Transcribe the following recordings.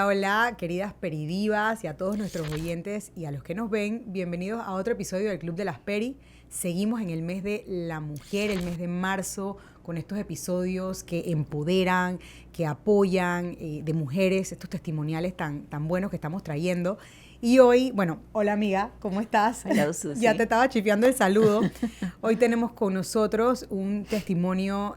Hola, hola, queridas peridivas y a todos nuestros oyentes y a los que nos ven, bienvenidos a otro episodio del Club de las Peri. Seguimos en el mes de la mujer, el mes de marzo, con estos episodios que empoderan, que apoyan de mujeres, estos testimoniales tan buenos que estamos trayendo. Y hoy, bueno, hola amiga, ¿cómo estás? Hola, Susi. Ya te estaba chipeando el saludo. Hoy tenemos con nosotros un testimonio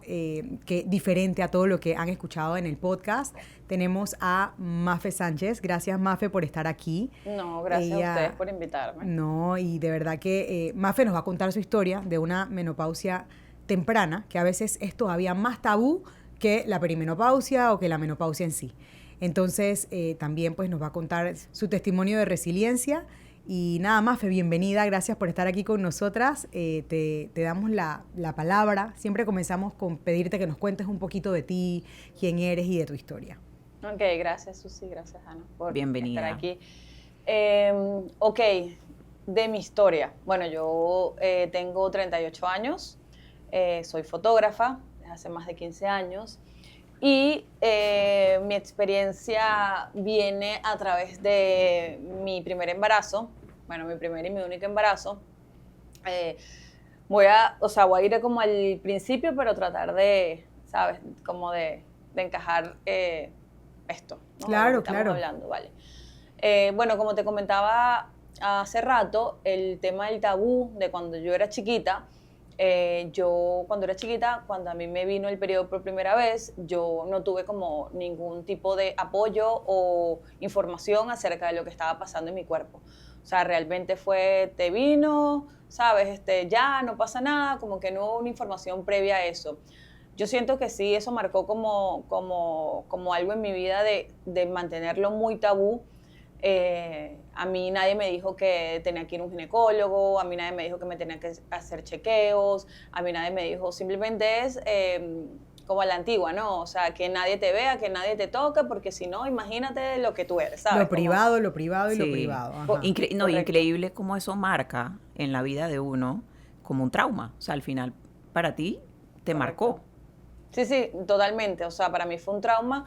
diferente a todo lo que han escuchado en el podcast. Tenemos a Mafe Sánchez. Gracias, Mafe, por estar aquí. No, gracias a ustedes por invitarme. No, y de verdad que Mafe nos va a contar su historia de una menopausia temprana, que a veces es todavía más tabú que la perimenopausia o que la menopausia en sí. Entonces, también pues nos va a contar su testimonio de resiliencia. Y nada más, Fe, bienvenida, gracias por estar aquí con nosotras. Te damos la palabra. Siempre comenzamos con pedirte que nos cuentes un poquito de ti, quién eres y de tu historia. Ok, gracias Susi, gracias Ana por Bienvenida. estar aquí. Ok, de mi historia. Bueno, yo tengo 38 años, soy fotógrafa desde hace más de 15 años. Y mi experiencia viene a través de mi primer embarazo, bueno, mi primer y mi único embarazo. Voy a ir como al principio, pero tratar de, ¿sabes? Como de encajar esto, ¿no? Claro, estamos claro. hablando, vale. Bueno, como te comentaba hace rato, el tema del tabú de cuando yo era chiquita. Yo cuando era chiquita, cuando a mí me vino el periodo por primera vez, yo no tuve como ningún tipo de apoyo o información acerca de lo que estaba pasando en mi cuerpo. O sea, realmente fue, te vino, ¿sabes? Ya, no pasa nada, como que no hubo una información previa a eso. Yo siento que sí, eso marcó como algo en mi vida de mantenerlo muy tabú. A mí nadie me dijo que tenía que ir a un ginecólogo, a mí nadie me dijo que me tenía que hacer chequeos, a mí nadie me dijo, simplemente es como a la antigua, ¿no? O sea, que nadie te vea, que nadie te toque, porque si no, imagínate lo que tú eres, ¿sabes? Lo privado y lo Sí. privado. Ajá. No, increíble cómo eso marca en la vida de uno como un trauma. O sea, al final, para ti, te marcó. Sí, sí, totalmente. O sea, para mí fue un trauma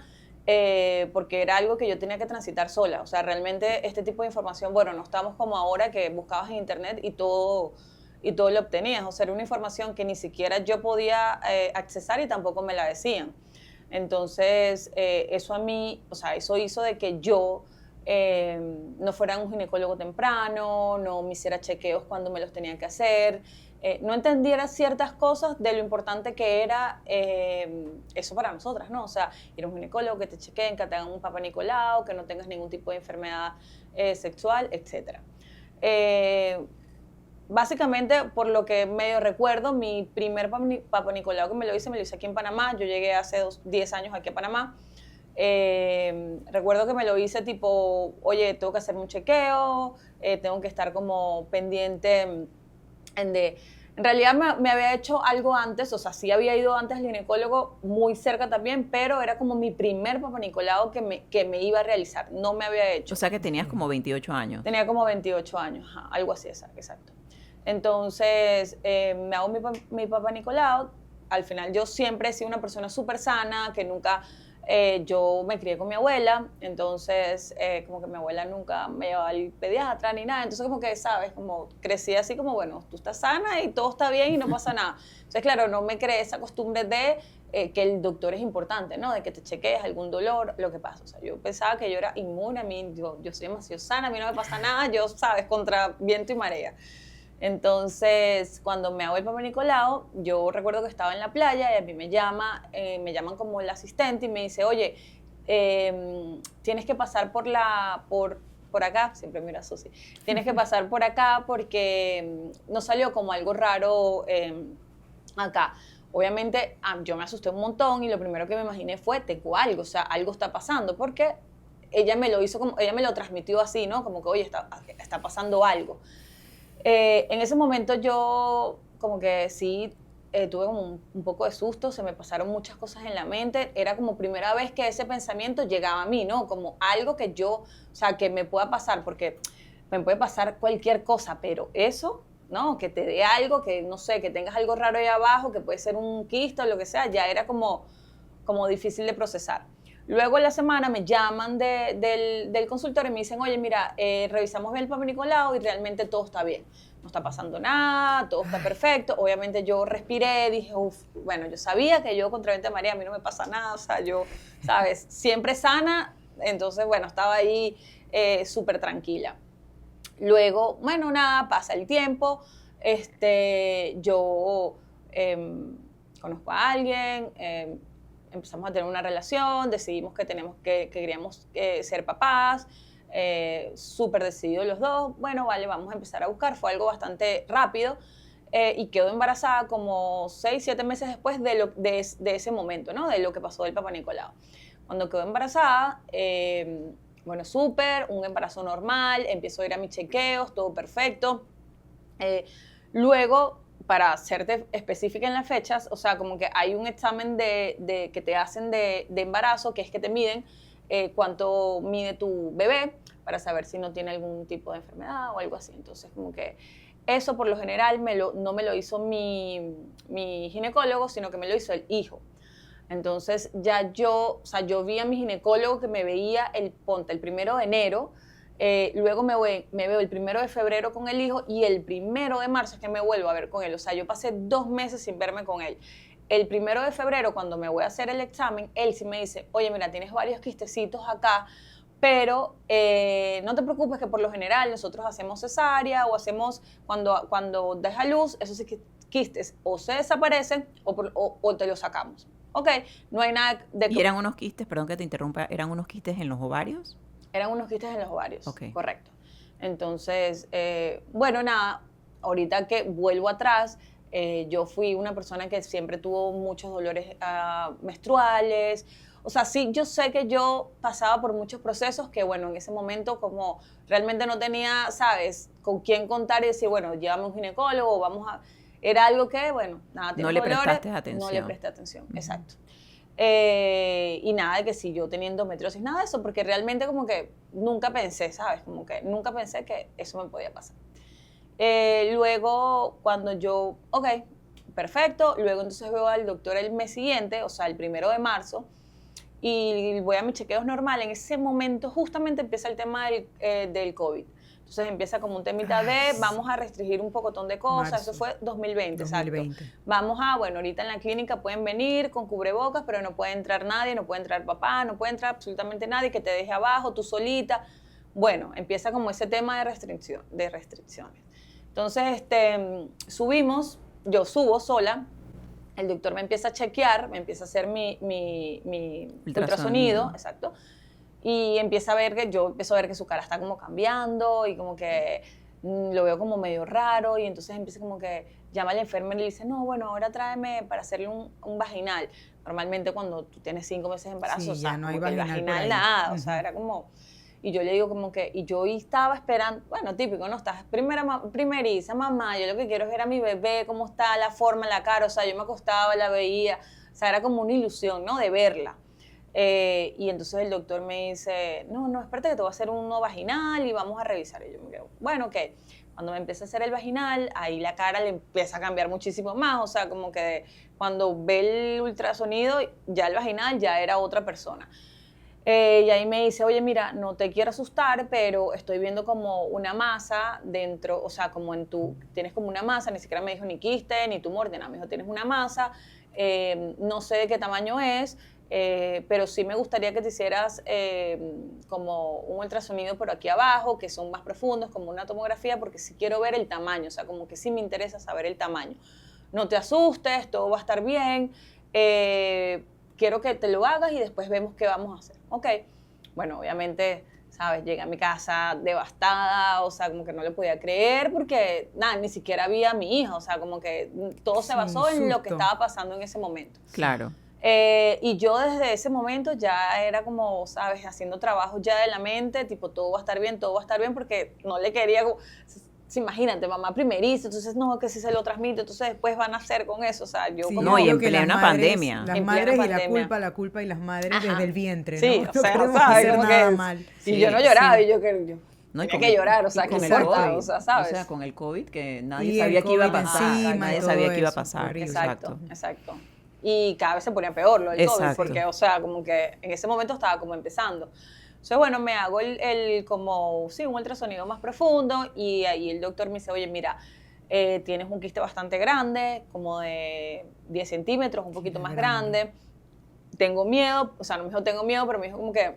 porque era algo que yo tenía que transitar sola. O sea, realmente este tipo de información, bueno, no estamos como ahora que buscabas en internet y todo lo obtenías. O sea, era una información que ni siquiera yo podía accesar y tampoco me la decían. Entonces, eso a mí, o sea, eso hizo de que yo no fuera a un ginecólogo temprano, no me hiciera chequeos cuando me los tenía que hacer, no entendiera ciertas cosas de lo importante que era eso para nosotras, ¿no? O sea, ir a un ginecólogo, que te chequeen, que te hagan un Papa Nicolau, que no tengas ningún tipo de enfermedad sexual, etc. Básicamente, por lo que medio recuerdo, mi primer Papa Nicolau que me lo hice aquí en Panamá. Yo llegué hace 10 años aquí a Panamá. Recuerdo que me lo hice tipo, oye, tengo que hacerme un chequeo, tengo que estar como pendiente en realidad me había hecho algo antes, o sea, sí había ido antes al ginecólogo muy cerca también, pero era como mi primer Papa Nicolau que me iba a realizar, no me había hecho. O sea, que tenías como 28 años. Tenía como 28 años, ajá, algo así, exacto. Entonces, me hago mi Papa Nicolau. Al final yo siempre he sido una persona súper sana, que nunca... yo me crié con mi abuela, entonces como que mi abuela nunca me llevaba al pediatra ni nada, entonces como que, ¿sabes? Como crecí así como, bueno, tú estás sana y todo está bien y no pasa nada. Entonces, claro, no me creé esa costumbre de que el doctor es importante, ¿no? De que te chequees algún dolor, lo que pasa. O sea, yo pensaba que yo era inmune, a mí, yo soy demasiado sana, a mí no me pasa nada, yo, ¿sabes? Contra viento y marea. Entonces, cuando me hago el Papa Nicolau, yo recuerdo que estaba en la playa y a mí me llaman como el asistente y me dice, oye, tienes que pasar por acá, siempre mira a Susi, tienes que pasar por acá porque nos salió como algo raro acá. Obviamente, yo me asusté un montón y lo primero que me imaginé fue, tengo algo, o sea, algo está pasando, porque ella me lo transmitió así, ¿no? Como que, oye, está pasando algo. En ese momento yo como que sí tuve como un poco de susto, se me pasaron muchas cosas en la mente, era como primera vez que ese pensamiento llegaba a mí, ¿no? Como algo que yo, o sea, que me pueda pasar, porque me puede pasar cualquier cosa, pero eso, ¿no? Que te dé algo, que no sé, que tengas algo raro ahí abajo, que puede ser un quiste o lo que sea, ya era como difícil de procesar. Luego en la semana me llaman del consultorio y me dicen, oye, mira, revisamos bien el Papa Nicolau y realmente todo está bien. No está pasando nada, todo está perfecto. Obviamente yo respiré, dije, uff, bueno, yo sabía que yo contra 20 María a mí no me pasa nada, o sea, yo, ¿sabes? Siempre sana, entonces, bueno, estaba ahí súper tranquila. Luego, bueno, nada, pasa el tiempo, yo conozco a alguien, empezamos a tener una relación, decidimos que queríamos ser papás, súper decididos los dos, bueno, vale, vamos a empezar a buscar, fue algo bastante rápido y quedó embarazada como 6, 7 meses después de ese momento, ¿no? De lo que pasó del Papa Nicolau. Cuando quedó embarazada, bueno, súper, un embarazo normal, empiezo a ir a mis chequeos, todo perfecto. Luego, para serte específica en las fechas, o sea, como que hay un examen que te hacen de embarazo, que es que te miden cuánto mide tu bebé, para saber si no tiene algún tipo de enfermedad o algo así. Entonces, como que eso por lo general no me lo hizo mi ginecólogo, sino que me lo hizo el hijo. Entonces, ya yo vi a mi ginecólogo que me veía el 1 de enero, luego me veo el 1 de febrero con el hijo y el 1 de marzo es que me vuelvo a ver con él. O sea, yo pasé 2 meses sin verme con él. El 1 de febrero, cuando me voy a hacer el examen, él sí me dice, oye, mira, tienes varios quistecitos acá, pero no te preocupes que por lo general nosotros hacemos cesárea o hacemos, cuando deja luz, esos quistes o se desaparecen o te los sacamos. Ok, no hay nada de... ¿Y eran unos quistes, perdón que te interrumpa, eran unos quistes en los ovarios? Eran unos quistes en los ovarios, okay. Correcto. Entonces, bueno, nada, ahorita que vuelvo atrás, yo fui una persona que siempre tuvo muchos dolores menstruales. O sea, sí, yo sé que yo pasaba por muchos procesos que, bueno, en ese momento como realmente no tenía, ¿sabes?, con quién contar y decir, bueno, llévame a un ginecólogo, vamos a... Era algo que, bueno, nada, no le prestaste atención. No le presté atención, exacto. Y nada, de que si yo tenía endometriosis, nada de eso, porque realmente como que nunca pensé, ¿sabes? Como que nunca pensé que eso me podía pasar. Luego, cuando yo, ok, perfecto, luego entonces veo al doctor el mes siguiente, o sea, el 1 de marzo, y voy a mis chequeos normales. En ese momento justamente empieza el tema del COVID. Entonces empieza como un temita vamos a restringir un pocotón de cosas. Marzo. Eso fue 2020, 2020. Exacto. Vamos bueno, ahorita en la clínica pueden venir con cubrebocas, pero no puede entrar nadie, no puede entrar papá, no puede entrar absolutamente nadie que te deje abajo, tú solita. Bueno, empieza como ese tema de restricciones. Entonces, subimos, yo subo sola, el doctor me empieza a chequear, me empieza a hacer mi ultrasonido, exacto. Y empiezo a ver que su cara está como cambiando y como que lo veo como medio raro y entonces empieza como que llama a la enfermera y le dice, no, bueno, ahora tráeme para hacerle un vaginal. Normalmente cuando tú tienes 5 meses de embarazo, sí, o sea, ya no hay como que el vaginal vaginal nada, o sea, era como... Y yo le digo como que, y yo estaba esperando, bueno, típico, ¿no? Estás primeriza, mamá, yo lo que quiero es ver a mi bebé, cómo está la forma, la cara, o sea, yo me acostaba, la veía, o sea, era como una ilusión, ¿no? De verla. Y entonces el doctor me dice, no, espérate que te voy a hacer uno vaginal y vamos a revisar. Y yo me quedo, bueno, ok. Cuando me empieza a hacer el vaginal, ahí la cara le empieza a cambiar muchísimo más, o sea, como que cuando ve el ultrasonido, ya el vaginal ya era otra persona. Y ahí me dice, oye, mira, no te quiero asustar, pero estoy viendo como una masa dentro, o sea, como tienes como una masa, ni siquiera me dijo ni quiste, ni tumor, ni nada, me dijo, tienes una masa, no sé de qué tamaño es, pero sí me gustaría que te hicieras como un ultrasonido por aquí abajo, que son más profundos, como una tomografía, porque sí quiero ver el tamaño, o sea, como que sí me interesa saber el tamaño. No te asustes, todo va a estar bien, quiero que te lo hagas y después vemos qué vamos a hacer. Ok, bueno, obviamente, ¿sabes? Llegué a mi casa devastada, o sea, como que no le podía creer porque, nada, ni siquiera había a mi hija, o sea, como que todo se basó en lo que estaba pasando en ese momento. Claro. Y yo desde ese momento ya era como, ¿sabes? Haciendo trabajo ya de la mente, tipo, todo va a estar bien, porque no le quería... Imagínate, mamá primeriza, entonces no, que si se lo transmite, entonces después van a hacer con eso, o sea, yo sí, como... No, y en plena pandemia. Las madres y la culpa y las madres desde el vientre, sí, ¿no? o sea, no ¿sabes? hacer nada mal. Y Sí, yo no lloraba, sí. y yo no tenía que llorar, o sea, que COVID, o sea, ¿sabes? O sea, con el COVID, que nadie Y sabía el qué iba a COVID pasar, encima, nadie todo sabía qué iba a eso, pasar. horrible. Exacto. y cada vez se ponía peor lo del COVID, Exacto. porque, o sea, como que en ese momento estaba como empezando. Entonces, bueno, me hago como, sí, un ultrasonido más profundo y ahí el doctor me dice, oye, mira, tienes un quiste bastante grande, como de 10 centímetros, un poquito más grande. Tengo miedo, o sea, no me dijo tengo miedo, pero me dijo como que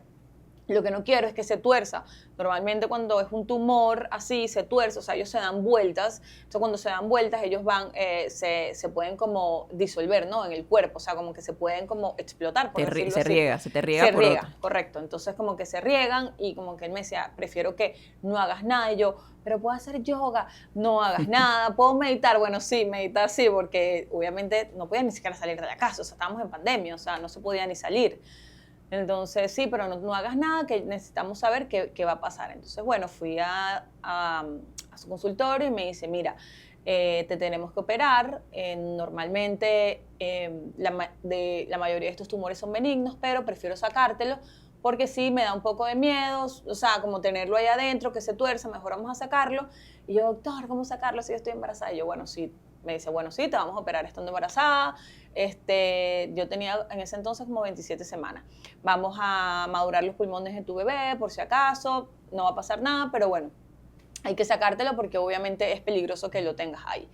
lo que no quiero es que se tuerza. Normalmente cuando es un tumor así, se tuerce, o sea, ellos se dan vueltas. Entonces, cuando se dan vueltas, ellos van, se pueden como disolver, ¿no? En el cuerpo, o sea, como que se pueden como explotar, por decirlo Se así. riega, se te riega Se por riega, otro. correcto. Entonces, como que se riegan y como que él me decía, prefiero que no hagas nada. Y yo, pero puedo hacer yoga, no hagas nada, puedo meditar. Bueno, sí, meditar sí, porque obviamente no podía ni siquiera salir de la casa, o sea, estábamos en pandemia, o sea, no se podía ni salir. Entonces, sí, pero no hagas nada, que necesitamos saber qué va a pasar. Entonces, bueno, fui a su consultorio y me dice, mira, te tenemos que operar. Normalmente, la mayoría de estos tumores son benignos, pero prefiero sacártelo porque sí, me da un poco de miedo, o sea, como tenerlo ahí adentro, que se tuerza, mejor vamos a sacarlo. Y yo, doctor, ¿cómo sacarlo si yo estoy embarazada? Y yo, bueno, sí. Me dice, bueno, sí, te vamos a operar estando embarazada. Yo tenía en ese entonces como 27 semanas. Vamos a madurar los pulmones de tu bebé, por si acaso. No va a pasar nada, pero bueno, hay que sacártelo porque obviamente es peligroso que lo tengas ahí.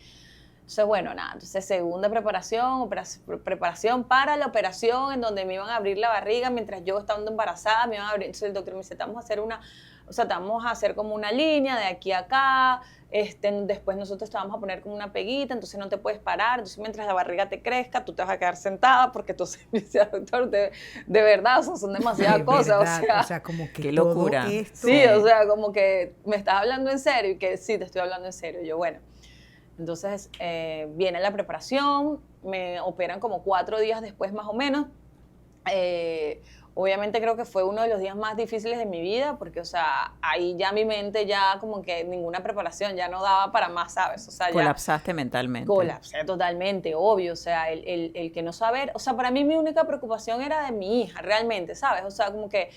Entonces, bueno, nada. Entonces, segunda preparación para la operación en donde me iban a abrir la barriga mientras yo estando embarazada, me iban a abrir. Entonces, el doctor me dice, te vamos a hacer como una línea de aquí a acá. Después nosotros te vamos a poner como una peguita, entonces no te puedes parar. Entonces, mientras la barriga te crezca, tú te vas a quedar sentada porque tú me decía, doctor, de verdad, o sea, son demasiadas cosas. Verdad, o sea, como que qué todo locura. esto... Sí, o sea, como que me estás hablando en serio y que sí, te estoy hablando en serio. Y yo, bueno. Entonces, viene la preparación, me operan como 4 días después más o menos. Obviamente creo que fue uno de los días más difíciles de mi vida porque, o sea, ahí ya mi mente ya como que ninguna preparación ya no daba para más, ¿sabes? O sea, Colapsaste mentalmente. Colapsé totalmente, obvio, o sea, el que no saber, o sea, para mí mi única preocupación era de mi hija, realmente, ¿sabes? O sea, como que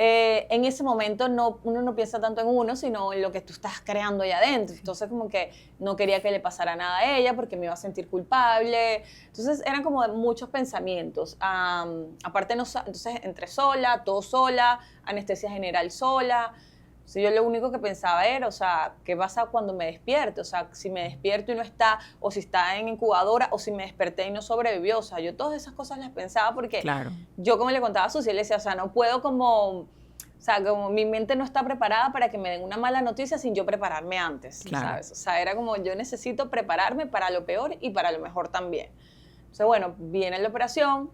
en ese momento uno no piensa tanto en uno, sino en lo que tú estás creando ahí adentro. Entonces, como que no quería que le pasara nada a ella porque me iba a sentir culpable. Entonces, eran como muchos pensamientos. Aparte, entonces, entré sola, todo sola, anestesia general sola. Entonces, yo lo único que pensaba era, o sea, ¿qué pasa cuando me despierte? O sea, si me despierto y no está, o si está en incubadora, o si me desperté y no sobrevivió. O sea, yo todas esas cosas las pensaba porque Claro. yo, como le contaba a Susi, le decía, o sea, no puedo como... O sea, como mi mente no está preparada para que me den una mala noticia sin yo prepararme antes, Claro. ¿sabes? O sea, era como yo necesito prepararme para lo peor y para lo mejor también. Entonces, bueno, viene la operación.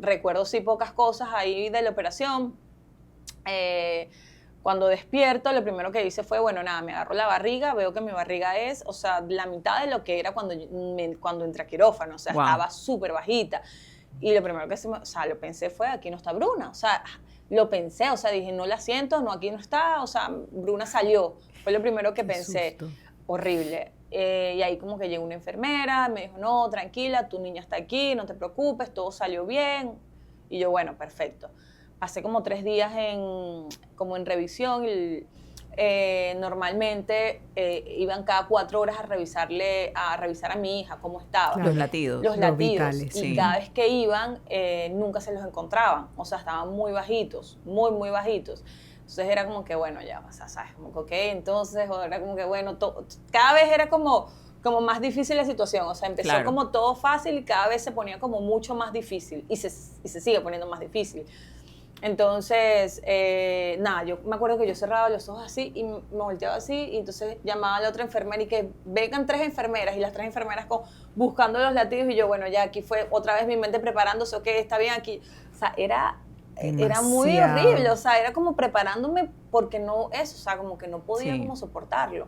Recuerdo sí pocas cosas ahí de la operación. Cuando despierto, lo primero que hice fue, bueno, nada, me agarro la barriga, veo que mi barriga es, o sea, la mitad de lo que era cuando entré a quirófano, o sea, Wow. estaba súper bajita. Y lo primero que lo pensé fue, aquí no está Bruna, o sea, lo pensé, o sea, dije, no la siento, no, aquí no está, o sea, Bruna salió. Fue lo primero que Qué pensé. susto. Horrible. Y ahí como que llegó una enfermera, me dijo, no, tranquila, tu niña está aquí, no te preocupes, todo salió bien. Y yo, bueno, perfecto. Pasé como 3 días como en revisión y normalmente iban cada 4 horas a revisar a mi hija cómo estaba. Claro. Los latidos. Los Los latidos. vitales, Y sí. cada vez que iban, nunca se los encontraban. O sea, estaban muy bajitos, muy, muy bajitos. Entonces era como que, bueno, ya, o sea, ¿sabes? Como que, ok, entonces, o era como que, bueno, cada vez era como más difícil la situación. O sea, empezó Claro. como todo fácil y cada vez se ponía como mucho más difícil. Y se sigue poniendo más difícil. Entonces, nada, yo me acuerdo que yo cerraba los ojos así y me volteaba así y entonces llamaba a la otra enfermera y que vengan 3 enfermeras y las 3 enfermeras buscando los latidos y yo, bueno, ya aquí fue otra vez mi mente preparándose, ok, está bien aquí. O sea, era muy Demasiado. horrible, o sea, era como preparándome porque no eso, o sea, como que no podía Sí. como soportarlo.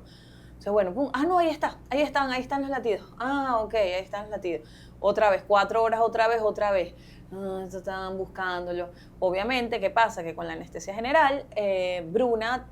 Entonces, bueno, pum, no, ahí están los latidos. Ok, ahí están los latidos. Otra vez, 4 horas, otra vez. Estaban buscándolo. Obviamente, ¿qué pasa? Que con la anestesia general, Bruna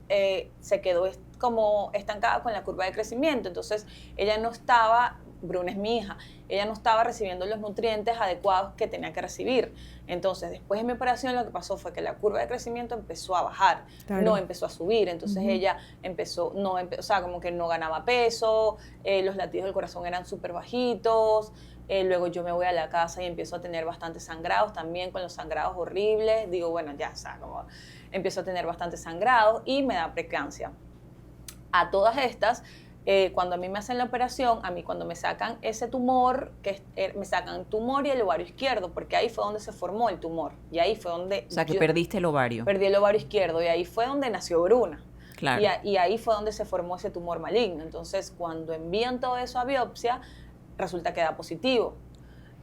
se quedó como estancada con la curva de crecimiento. Entonces, ella no estaba, Bruna es mi hija, ella no estaba recibiendo los nutrientes adecuados que tenía que recibir. Entonces, después de mi operación, lo que pasó fue que la curva de crecimiento empezó a bajar, Claro. no empezó a subir. Entonces, ella o sea, como que no ganaba peso, los latidos del corazón eran súper bajitos. Luego yo me voy a la casa y empiezo a tener bastantes sangrados también, con los sangrados horribles. Digo, bueno, ya, o sea, como empiezo a tener bastantes sangrados y me da preeclampsia. A todas estas, cuando a mí me hacen la operación, a mí cuando me sacan ese tumor, me sacan tumor y el ovario izquierdo, porque ahí fue donde se formó el tumor. Y ahí fue donde... O sea, que perdiste el ovario. Perdí el ovario izquierdo y ahí fue donde nació Bruna. Claro. Y ahí fue donde se formó ese tumor maligno. Entonces, cuando envían todo eso a biopsia, resulta que da positivo.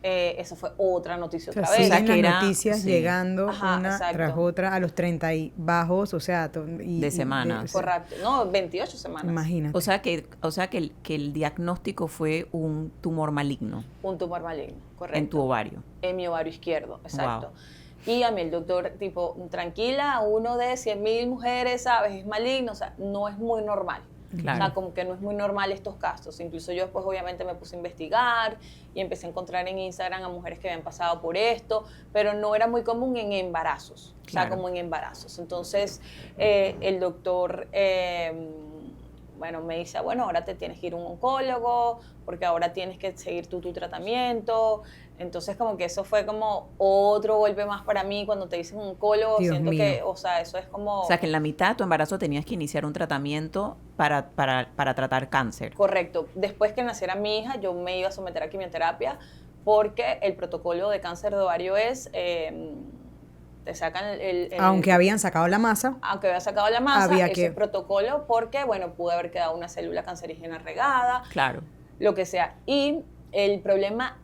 Esa fue otra noticia otra vez. Siguen O sea, que las noticias llegando una exacto. tras otra a los 30 y bajos, o sea... de semanas. Correcto. No, 28 semanas. Imagínate. O sea, que el diagnóstico fue un tumor maligno. Un tumor maligno, correcto. En tu ovario. En mi ovario izquierdo, exacto. Wow. Y a mí el doctor, tipo, tranquila, uno de 100.000 mujeres, ¿sabes? Es maligno, o sea, no es muy normal. Claro. O sea, como que no es muy normal estos casos. Incluso yo después obviamente me puse a investigar y empecé a encontrar en Instagram a mujeres que habían pasado por esto, pero no era muy común en embarazos. O sea, Claro. como en embarazos. Entonces, el doctor... bueno, me dice, bueno, ahora te tienes que ir a un oncólogo, porque ahora tienes que seguir tu tratamiento. Entonces, como que eso fue como otro golpe más para mí cuando te dicen oncólogo. Dios Siento mío. que, o sea, eso es como... O sea, que en la mitad de tu embarazo tenías que iniciar un tratamiento para tratar cáncer. Correcto. Después que naciera mi hija, yo me iba a someter a quimioterapia porque el protocolo de cáncer de ovario es... te sacan Aunque habían sacado la masa. Aunque había sacado la masa, Había ese que- protocolo, porque, bueno, pudo haber quedado una célula cancerígena regada, Claro. lo que sea. Y el problema,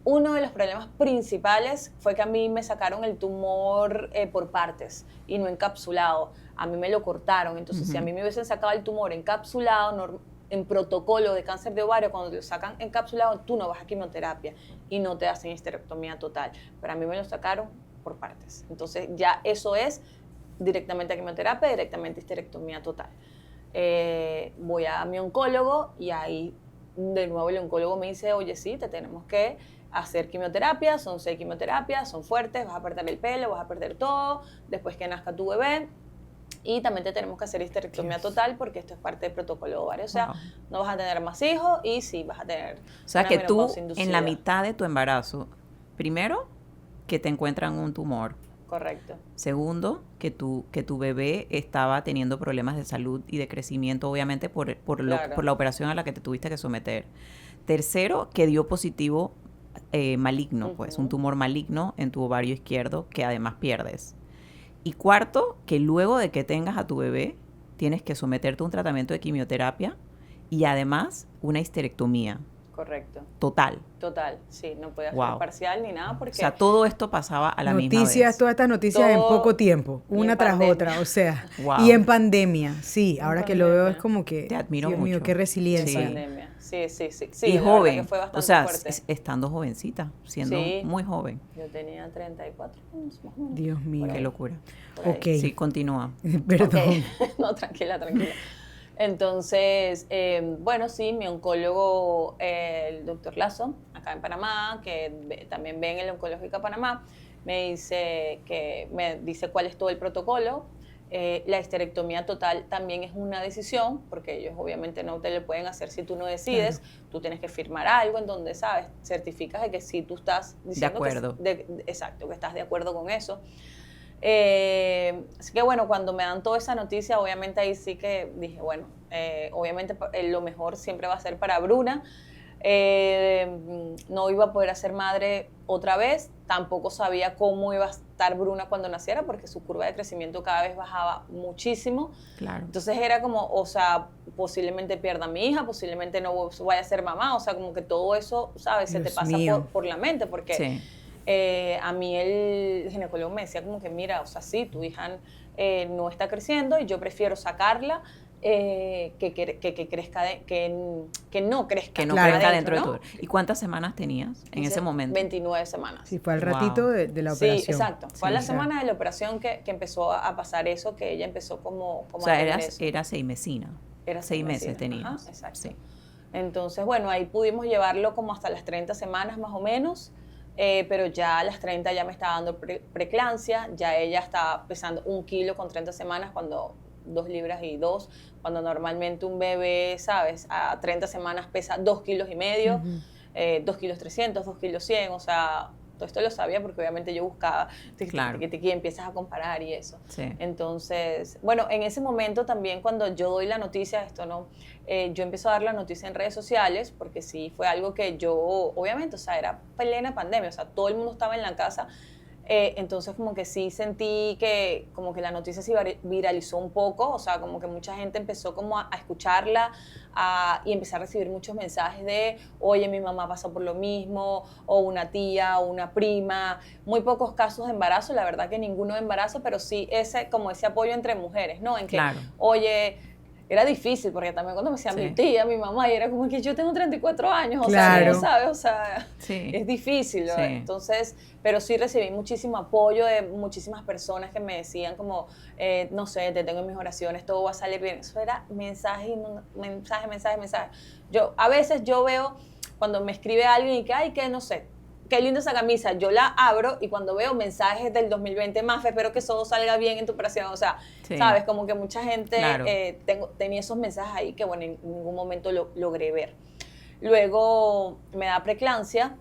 uno de los problemas principales fue que a mí me sacaron el tumor por partes y no encapsulado. A mí me lo cortaron. Entonces, si a mí me hubiesen sacado el tumor encapsulado, en protocolo de cáncer de ovario, cuando te lo sacan encapsulado, tú no vas a quimioterapia y no te hacen histerectomía total. Pero a mí me lo sacaron por partes. Entonces, ya eso es directamente a quimioterapia, directamente a histerectomía total. Voy a mi oncólogo y ahí de nuevo el oncólogo me dice, oye, sí, te tenemos que hacer quimioterapia, son 6 quimioterapias, son fuertes, vas a perder el pelo, vas a perder todo, después que nazca tu bebé, y también te tenemos que hacer histerectomía total porque esto es parte del protocolo de ovario. O sea, Wow. no vas a tener más hijos y sí vas a tener O sea, una que tú menopausia en inducida. la mitad de tu embarazo, primero, que te encuentran un tumor. Correcto. Segundo, que tu bebé estaba teniendo problemas de salud y de crecimiento, obviamente, por Claro. la operación a la que te tuviste que someter. Tercero, que dio positivo maligno, pues, un tumor maligno en tu ovario izquierdo que además pierdes. Y cuarto, que luego de que tengas a tu bebé, tienes que someterte a un tratamiento de quimioterapia y además una histerectomía Correcto. total. Total, sí, no podía hacer Wow. parcial ni nada porque... O sea, todo esto pasaba a la misma Noticias, vez. todas estas noticias en Todo- poco tiempo, y en una tras pandemia. otra, o sea, Wow. y en pandemia, sí, ahora que lo veo pandemia. es como que, Te admiro Dios mío, mucho. qué en resiliencia. Sí. pandemia. Sí, sí, sí. sí, Y la verdad joven, que fue bastante o sea, fuerte. estando jovencita, siendo Sí. muy joven. Yo tenía 34 años, más o menos. Dios mío. Qué locura. Por ahí. Ok, Sí, continúa. perdón. Ok. No, tranquila, tranquila. Entonces, bueno, sí, mi oncólogo, el doctor Lazo, acá en Panamá, que también ve en el Oncológica Panamá, me dice cuál es todo el protocolo. La histerectomía total también es una decisión, porque ellos obviamente no te lo pueden hacer si tú no decides. Tú tienes que firmar algo en donde, ¿sabes? Certificas de que sí tú estás diciendo acuerdo. exacto, que estás de acuerdo con eso. Así que bueno, cuando me dan toda esa noticia, obviamente ahí sí que dije, bueno, obviamente lo mejor siempre va a ser para Bruna. No iba a poder ser madre otra vez, tampoco sabía cómo iba a estar Bruna cuando naciera porque su curva de crecimiento cada vez bajaba muchísimo. Claro. Entonces era como, o sea, posiblemente pierda a mi hija, posiblemente no vaya a ser mamá, o sea, como que todo eso, ¿sabes? Se te Dios pasa mío. por la mente porque... Sí. A mí el ginecólogo me decía como que mira, o sea, sí, tu hija no está creciendo y yo prefiero sacarla que crezca, que no crezca. Que no Claro. crezca dentro ¿no? de tu... ¿Y cuántas semanas tenías en ese momento? 29 semanas. Sí, fue al Wow. ratito de la operación. Sí, exacto. Fue a Sí, la o sea, semana de la operación que empezó a pasar eso, que ella empezó como O sea, a tener eso. era 6 mesina. Era 6 meses seis tenías. Ajá, exacto. Sí. Entonces, bueno, ahí pudimos llevarlo como hasta las 30 semanas más o menos, pero ya a las 30 ya me estaba dando preeclampsia, ya ella estaba pesando 1 kilo con 30 semanas, cuando 2 libras y 2, cuando normalmente un bebé, ¿sabes? A 30 semanas pesa 2,5 kilos. 2 kilos 300, 2 kilos 100, o sea, todo esto lo sabía porque obviamente yo buscaba, Claro. y empiezas a comparar y eso. Sí. Entonces, bueno, en ese momento también cuando yo doy la noticia, esto no, yo empiezo a dar la noticia en redes sociales, porque sí fue algo que yo, obviamente, o sea, era plena pandemia, o sea, todo el mundo estaba en la casa. Entonces como que sí sentí que como que la noticia se viralizó un poco, o sea, como que mucha gente empezó como a escucharla y empecé a recibir muchos mensajes de, oye, mi mamá pasó por lo mismo, o una tía, o una prima, muy pocos casos de embarazo, la verdad que ninguno de embarazo, pero sí como ese apoyo entre mujeres, ¿no? En que, Claro. oye, era difícil, porque también cuando me decía Sí. mi tía, mi mamá, y era como que yo tengo 34 años, o Claro. sea, ¿no sabes? O sea, Sí. es difícil, ¿no? Sí. Entonces, pero sí recibí muchísimo apoyo de muchísimas personas que me decían como, no sé, te tengo en mis oraciones, todo va a salir bien. Eso era mensaje, mensaje. A veces yo veo cuando me escribe alguien y que, ay, que no sé, qué linda esa camisa, yo la abro y cuando veo mensajes del 2020, Mafe, espero que todo salga bien en tu operación, o sea, Sí. sabes, como que mucha gente Claro. tenía esos mensajes ahí que, bueno, en ningún momento logré ver. Luego me da preeclampsia.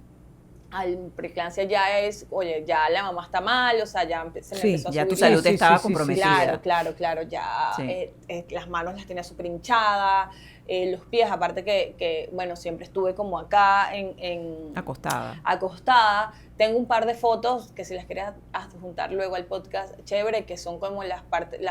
Preeclampsia ya es, oye, ya la mamá está mal, o sea, ya se me Sí, empezó a Ya subir tu salud sí, estaba sí, comprometida. Claro, ya Sí. las manos las tenía súper hinchadas, los pies, aparte que, bueno, siempre estuve como acá Acostada. acostada. Tengo un par de fotos que si las querías adjuntar luego al podcast, chévere, que son como las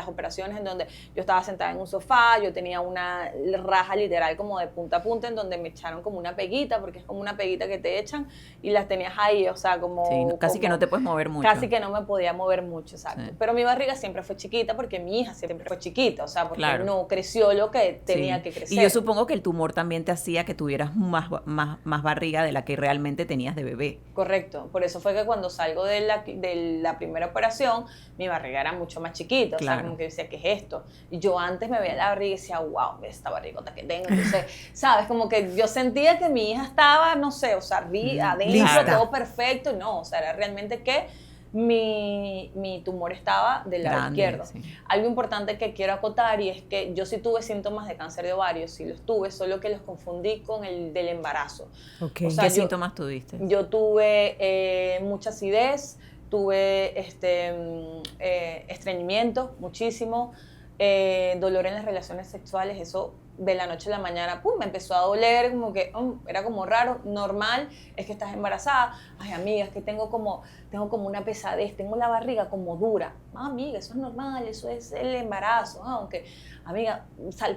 operaciones en donde yo estaba sentada en un sofá, yo tenía una raja literal como de punta a punta en donde me echaron como una peguita, porque es como una peguita que te echan y las tenías ahí, o sea, como... Sí, casi que como- no te puedes mover mucho. Casi que no me podía mover mucho, exacto. Sí. Pero mi barriga siempre fue chiquita porque mi hija siempre fue chiquita, o sea, porque Claro. no creció lo que tenía Sí. que crecer. Y yo supongo que el tumor también te hacía que tuvieras más barriga de la que realmente tenías de bebé. Correcto, por eso fue que cuando salgo de la primera operación, mi barriga era mucho más chiquita, o sea, Claro. como que decía, ¿qué es esto? Y yo antes me veía la barriga y decía, wow, esta barrigota que tengo, entonces, ¿sabes? Como que yo sentía que mi hija estaba, no sé, o sea, adentro, Lista. todo perfecto, y no, o sea, era realmente que mi tumor estaba del lado Grande, izquierdo. sí. Algo importante que quiero acotar y es que yo sí tuve síntomas de cáncer de ovario, sí los tuve, solo que los confundí con el del embarazo. Ok. O sea, ¿Qué yo- síntomas tuviste? Yo tuve mucha acidez, tuve estreñimiento, muchísimo, dolor en las relaciones sexuales, eso de la noche a la mañana, pum, me empezó a doler, como que era como raro, normal, es que estás embarazada. Ay, amiga, es que tengo como una pesadez, tengo la barriga como dura. Ah, amiga, eso es normal, eso es el embarazo. Aunque, amiga,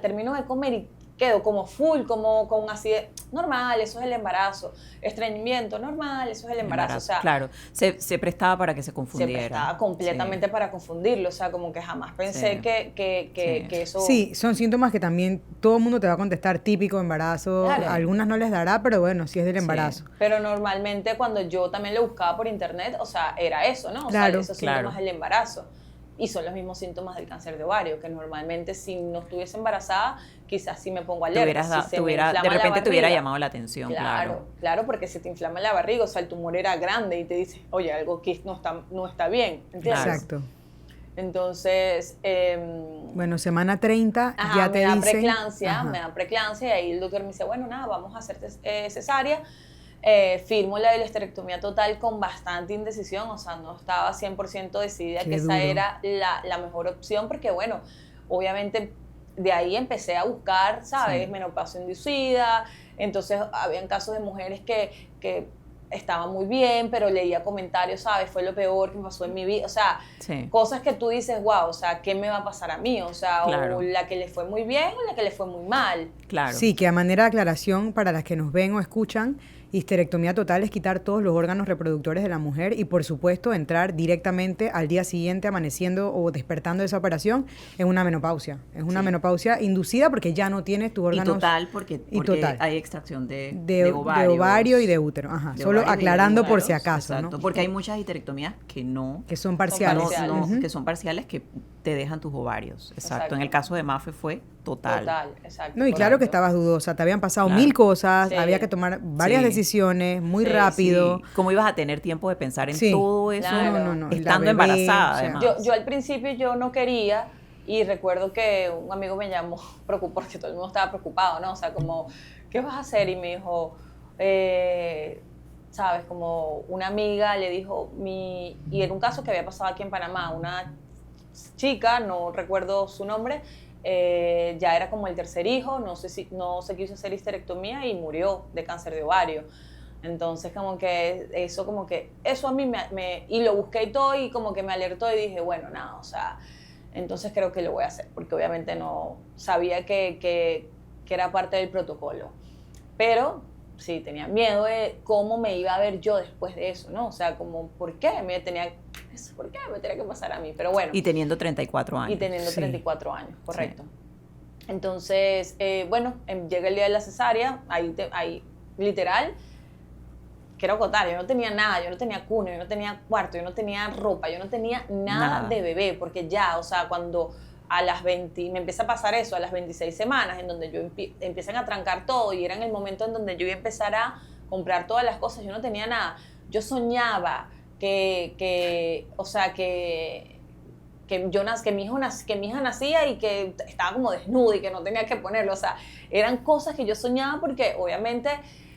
termino de comer y quedo como full, como con acidez. Normal, eso es el embarazo. Estreñimiento, normal, eso es el embarazo. O sea, claro, se prestaba para que se se confundiera. prestaba completamente para confundirlo. O sea, como que jamás pensé Sí. que Sí. eso... Sí, son síntomas que también todo el mundo te va a contestar, típico embarazo. Claro. A algunas no les dará, pero bueno, sí es del Sí. embarazo. Pero normalmente cuando yo también lo buscaba por internet, o sea, era eso, ¿no? O Claro, sea, esos claro. síntomas del embarazo. Y son los mismos síntomas del cáncer de ovario, que normalmente si no estuviese embarazada, quizás sí me pongo alerta. Si se me inflama de la repente te hubiera barriga. llamado la atención, claro. Claro, porque se te inflama la barriga, o sea, el tumor era grande y te dice, oye, algo aquí no está bien, ¿entiendes? Claro. Exacto. Entonces, Bueno, semana 30 ajá, ya te me da dicen... preeclampsia, Ajá. me da preeclampsia y ahí el doctor me dice, bueno, nada, vamos a hacerte cesárea. Firmo la histerectomía total con bastante indecisión, o sea, no estaba 100% decidida Qué que esa duro. era la mejor opción, porque bueno, obviamente de ahí empecé a buscar, ¿sabes? Sí. Menopausia inducida, entonces habían casos de mujeres que estaban muy bien, pero leía comentarios, ¿sabes? Fue lo peor que me pasó en mi vida, o sea, Sí. cosas que tú dices, wow, o sea, ¿qué me va a pasar a mí? O sea, Claro. o la que le fue muy bien o la que le fue muy mal. Claro. Sí, que a manera de aclaración para las que nos ven o escuchan, histerectomía total es quitar todos los órganos reproductores de la mujer y por supuesto entrar directamente al día siguiente amaneciendo o despertando de esa operación en una menopausia. Es una Sí. menopausia inducida porque ya no tienes tus Y órganos total, porque total. hay extracción de de ovarios. ovario y de útero. Ajá. de Solo ovarios y de aclarando por úteros, si acaso, exacto, ¿no? porque hay muchas histerectomías que no, Que son parciales. parciales. Ujú. que son parciales, que te dejan tus ovarios. Exacto. Exacto. En el caso de Mafe fue total. Total, exacto. No, y claro que correcto. estabas dudosa, te habían pasado Claro. 1000 cosas, Sí. había que tomar varias Sí. decisiones muy Sí, rápido. Sí. ¿Cómo ibas a tener tiempo de pensar en Sí. todo eso Claro. No, estando la bebé, embarazada, o sea, además? Yo al principio yo no quería y recuerdo que un amigo me llamó preocupado, porque todo el mundo estaba preocupado, ¿no? O sea, como, ¿qué vas a hacer? Y me dijo, ¿sabes? Como una amiga le dijo, y era un caso que había pasado aquí en Panamá, una chica, no recuerdo su nombre, ya era como el tercer hijo, no se quiso hacer histerectomía y murió de cáncer de ovario. Entonces como que eso a mí y lo busqué y todo y como que me alertó y dije, bueno, nada, o sea, entonces creo que lo voy a hacer, porque obviamente no sabía que era parte del protocolo. Pero sí, tenía miedo de cómo me iba a ver yo después de eso, ¿no? O sea, como, ¿por qué me tenía que pasar a mí? Pero bueno. Y teniendo 34 años. Y teniendo 34 años, correcto. Sí. Entonces, bueno, llega el día de la cesárea, ahí literal, quiero acotar, yo no tenía nada, yo no tenía cuna, yo no tenía cuarto, yo no tenía ropa, yo no tenía nada de bebé, porque ya, o sea, cuando a las 20, me empieza a pasar eso, a las 26 semanas, en donde yo empiezan a trancar todo, y era en el momento en donde yo iba a empezar a comprar todas las cosas, yo no tenía nada. Yo soñaba que mi hija nacía y que estaba como desnuda y que no tenía que ponerlo, o sea, eran cosas que yo soñaba porque obviamente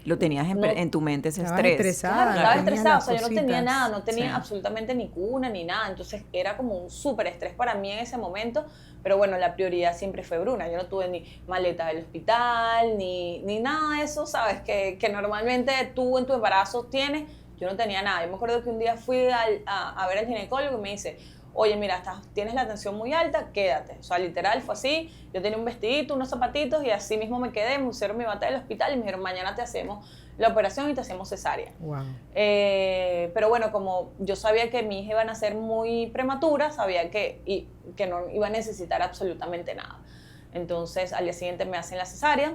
lo tenías en tu mente, ese estabas estrés. Estresada, estaba estresada, o sea, yo no tenía cositas. nada, no tenía absolutamente ni cuna ni nada, entonces era como un súper estrés para mí en ese momento, pero bueno, la prioridad siempre fue Bruna. Yo no tuve ni maleta del hospital, ni nada de eso, ¿sabes? Que normalmente tú en tu embarazo tienes. Yo no tenía nada. Yo me acuerdo que un día fui a ver al ginecólogo y me dice, oye, mira, tienes la tensión muy alta, quédate. O sea, literal fue así. Yo tenía un vestidito, unos zapatitos y así mismo me quedé. Me pusieron mi bata del hospital y me dijeron, mañana te hacemos la operación y te hacemos cesárea. Wow. Pero bueno, como yo sabía que mi hija iba a nacer muy prematura, sabía que no iba a necesitar absolutamente nada. Entonces, al día siguiente me hacen la cesárea,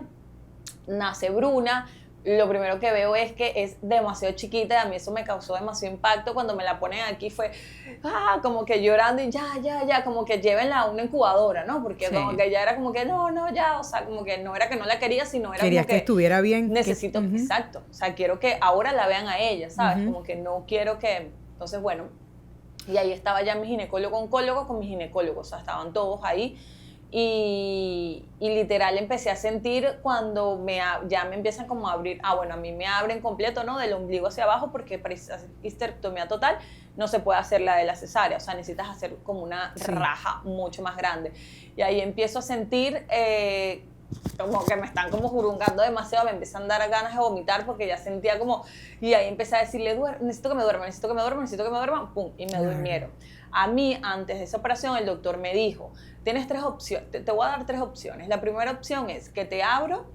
nace Bruna. Lo primero que veo es que es demasiado chiquita y a mí eso me causó demasiado impacto. Cuando me la ponen aquí fue como que llorando y ya, como que llévenla a una incubadora, ¿no? Porque como que ya era como que no, ya, o sea, como que no era que no la quería, sino era Querías como que estuviera bien. Necesito, exacto, o sea, quiero que ahora la vean a ella, ¿sabes? Como que no quiero que, entonces bueno, y ahí estaba ya mi oncólogo con mi ginecólogo, o sea, estaban todos ahí. Y literal empecé a sentir cuando ya me empiezan como a abrir, bueno, a mí me abren completo, ¿no? Del ombligo hacia abajo, porque para hacer histerectomía total no se puede hacer la de la cesárea, o sea, necesitas hacer como una raja mucho más grande. Y ahí empiezo a sentir como que me están como jurungando demasiado, me empiezan a dar ganas de vomitar porque ya sentía como, y ahí empecé a decirle, necesito que me duerma, pum, y me durmieron. A mí, antes de esa operación, el doctor me dijo, tienes 3 opciones, te voy a dar 3 opciones. La primera opción es que te abro,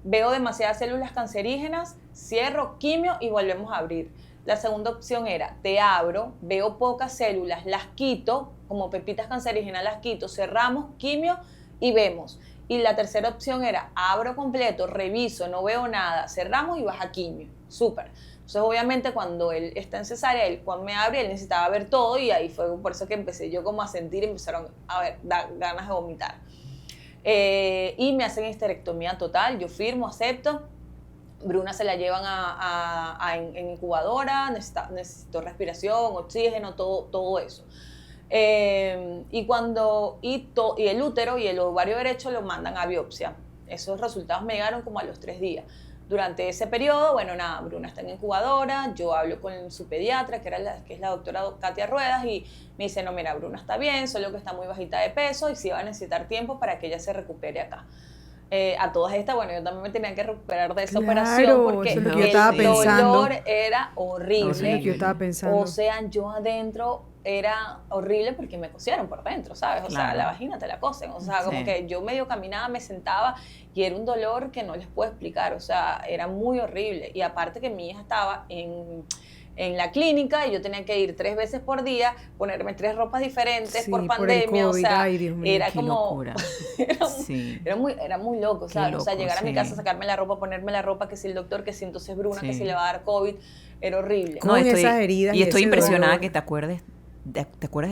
veo demasiadas células cancerígenas, cierro, quimio y volvemos a abrir. La segunda opción era, te abro, veo pocas células, las quito, como pepitas cancerígenas las quito, cerramos, quimio y vemos. Y la tercera opción era, abro completo, reviso, no veo nada, cerramos y vas a quimio. Súper. Entonces, obviamente, cuando él está en cesárea, cuando me abre, él necesitaba ver todo y ahí fue por eso que empecé yo como a sentir y empezaron a ver, ganas de vomitar. Y me hacen histerectomía total, yo firmo, acepto. Bruna se la llevan en incubadora, necesito respiración, oxígeno, todo eso. Y el útero y el ovario derecho lo mandan a biopsia. Esos resultados me llegaron como a los 3 días. Durante ese periodo, bueno, nada, Bruna está en incubadora, yo hablo con su pediatra, que es la doctora Katia Ruedas, y me dice, no, mira, Bruna está bien, solo que está muy bajita de peso y sí va a necesitar tiempo para que ella se recupere acá. A todas estas, bueno, yo también me tenía que recuperar de esa operación porque eso es lo que yo estaba pensando. dolor era horrible. Eso es lo que yo estaba pensando. O sea, yo adentro era horrible porque me cosieron por dentro, ¿sabes? O sea, la vagina te la cosen. O sea, como que yo medio caminaba, me sentaba y era un dolor que no les puedo explicar. O sea, era muy horrible. Y aparte que mi hija estaba en la clínica y yo tenía que ir 3 veces por día, ponerme 3 ropas diferentes por pandemia, por COVID, o sea, ay, Dios mío, era qué como locura. era muy loco, ¿sabes? O sea, llegar a mi casa, sacarme la ropa, ponerme la ropa, que si el doctor, que si entonces Bruna, que si le va a dar COVID, era horrible. Con esas heridas y estoy impresionada dolor. que te acuerdes